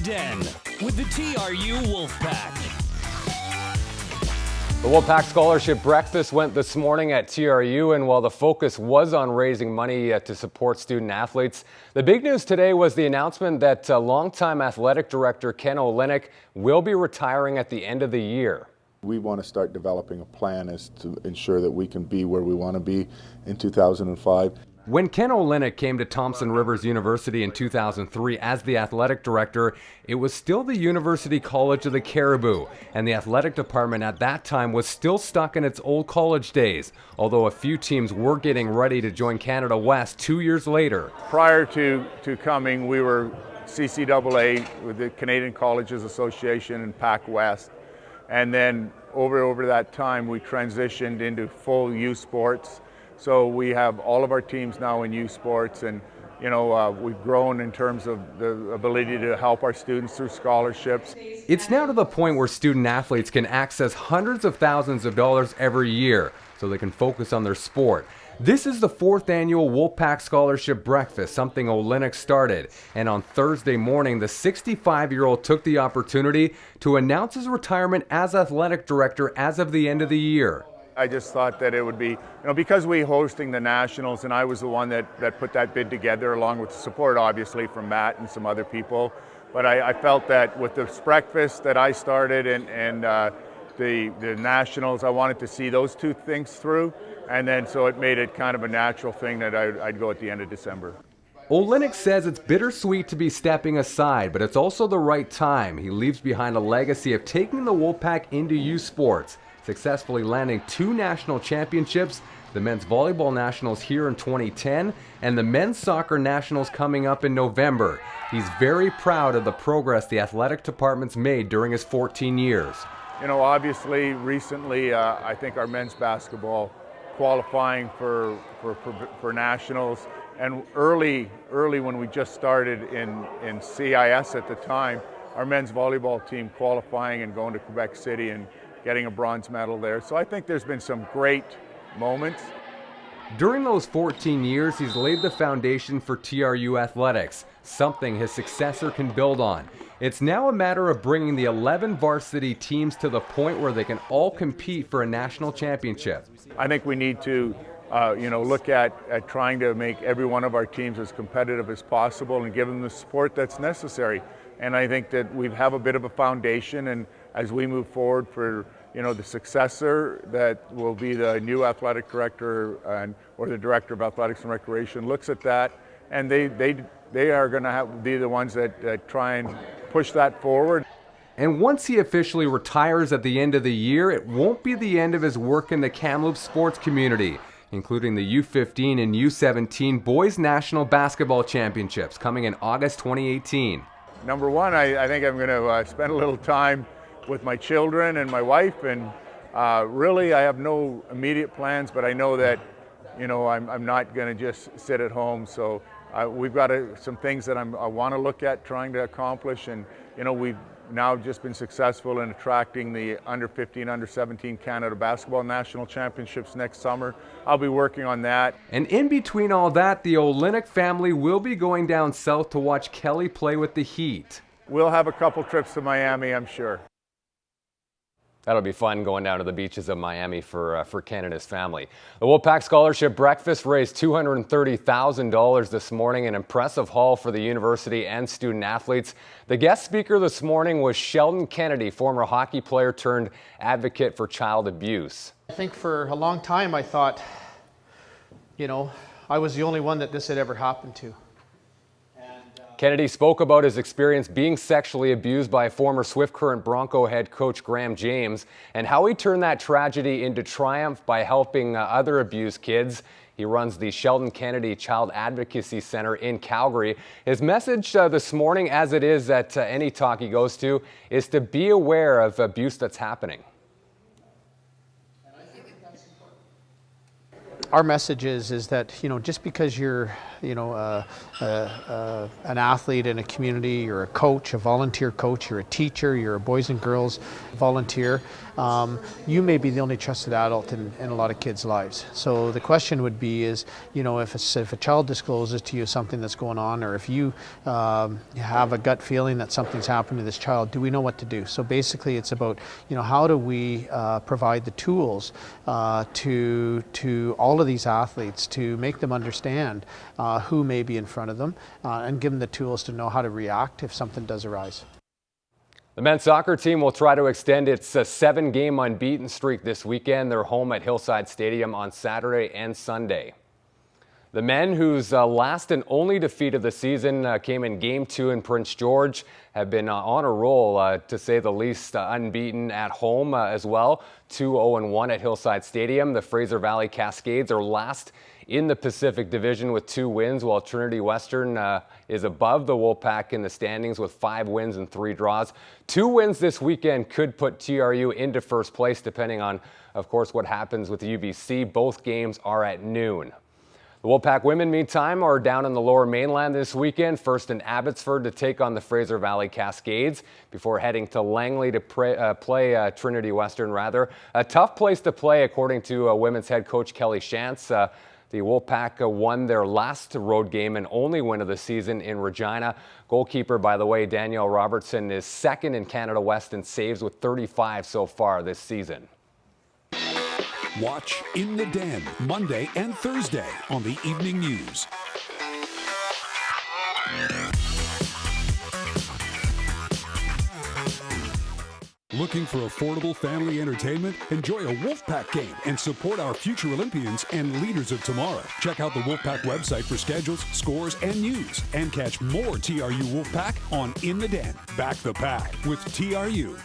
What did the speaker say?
Den with the TRU Wolfpack. The Wolfpack Scholarship Breakfast went this morning at TRU, and while the focus was on raising money to support student athletes, the big news today was the announcement that longtime athletic director Ken Olenek will be retiring at the end of the year. We want to start developing a plan as to ensure that we can be where we want to be in 2005. When Ken Olenek came to Thompson Rivers University in 2003 as the athletic director, it was still the University College of the Caribou, and the athletic department at that time was still stuck in its old college days, although a few teams were getting ready to join Canada West 2 years later. Prior to coming, we were CCAA with the Canadian Colleges Association and Pac West, and then over that time we transitioned into full youth sports. So we have all of our teams now in youth sports, and we've grown in terms of the ability to help our students through scholarships. It's now to the point where student athletes can access hundreds of thousands of dollars every year so they can focus on their sport. This is the 4th annual Wolfpack Scholarship Breakfast, something Olenek started. And on Thursday morning, the 65-year-old took the opportunity to announce his retirement as athletic director as of the end of the year. I just thought that it would be, because we hosting the Nationals, and I was the one that put that bid together along with support obviously from Matt and some other people. But I felt that with this breakfast that I started and the Nationals, I wanted to see those two things through. And then so it made it kind of a natural thing that I'd go at the end of December. Olenek says it's bittersweet to be stepping aside, but it's also the right time. He leaves behind a legacy of taking the Wolfpack into youth sports, successfully landing 2 national championships, the men's volleyball nationals here in 2010 and the men's soccer nationals coming up in November. He's very proud of the progress the athletic department's made during his 14 years. Obviously recently I think our men's basketball qualifying for nationals, and early when we just started in CIS at the time, our men's volleyball team qualifying and going to Quebec City and getting a bronze medal there. So I think there's been some great moments. During those 14 years, he's laid the foundation for TRU athletics, something his successor can build on. It's now a matter of bringing the 11 varsity teams to the point where they can all compete for a national championship. I think we need to look at trying to make every one of our teams as competitive as possible and give them the support that's necessary. And I think that we have a bit of a foundation, and as we move forward for the successor that will be the new athletic director or the director of athletics and recreation looks at that, and they are going to be the ones that try and push that forward. And once he officially retires at the end of the year, it won't be the end of his work in the Kamloops sports community, including the U15 and U17 Boys National Basketball Championships coming in August 2018. Number one, I think I'm going to spend a little time with my children and my wife, and really I have no immediate plans, but I know that I'm not going to just sit at home. So we've got some things that I want to look at trying to accomplish, and we've now just been successful in attracting the under 15, under 17 Canada Basketball National Championships next summer. I'll be working on that. And in between all that, the Olenek family will be going down south to watch Kelly play with the Heat. We'll have a couple trips to Miami, I'm sure. That'll be fun going down to the beaches of Miami for Ken and his family. The Wolfpack Scholarship Breakfast raised $230,000 this morning, an impressive haul for the university and student athletes. The guest speaker this morning was Sheldon Kennedy, former hockey player turned advocate for child abuse. I think for a long time I thought, I was the only one that this had ever happened to. Kennedy spoke about his experience being sexually abused by former Swift Current Bronco head coach Graham James and how he turned that tragedy into triumph by helping other abused kids. He runs the Sheldon Kennedy Child Advocacy Center in Calgary. His message this morning, as it is at any talk he goes to, is to be aware of abuse that's happening. our message is that, just because you're, an athlete in a community, you're a coach, a volunteer coach, you're a teacher, you're a boys and girls volunteer, you may be the only trusted adult in a lot of kids' lives. So the question would be is, if a child discloses to you something that's going on, or if you have a gut feeling that something's happened to this child, do we know what to do? So basically it's about, how do we provide the tools to all of these athletes to make them understand who may be in front of them and give them the tools to know how to react if something does arise. The men's soccer team will try to extend its 7-game unbeaten streak this weekend. They're home at Hillside Stadium on Saturday and Sunday. The men, whose last and only defeat of the season came in Game 2 in Prince George, have been on a roll, to say the least, unbeaten at home as well. 2-0-1 at Hillside Stadium. The Fraser Valley Cascades are last in the Pacific Division with 2 wins, while Trinity Western is above the Wolfpack in the standings with 5 wins and 3 draws. 2 wins this weekend could put TRU into first place, depending on, of course, what happens with the UBC. Both games are at noon. The Wolfpack women, meantime, are down in the Lower Mainland this weekend, first in Abbotsford to take on the Fraser Valley Cascades before heading to Langley to play Trinity Western, rather. A tough place to play, according to women's head coach Kelly Shantz. The Wolfpack won their last road game and only win of the season in Regina. Goalkeeper, by the way, Danielle Robertson, is second in Canada West in saves with 35 so far this season. Watch In the Den, Monday and Thursday on the Evening News. Looking for affordable family entertainment? Enjoy a Wolfpack game and support our future Olympians and leaders of tomorrow. Check out the Wolfpack website for schedules, scores, and news. And catch more TRU Wolfpack on In the Den. Back the Pack with TRU.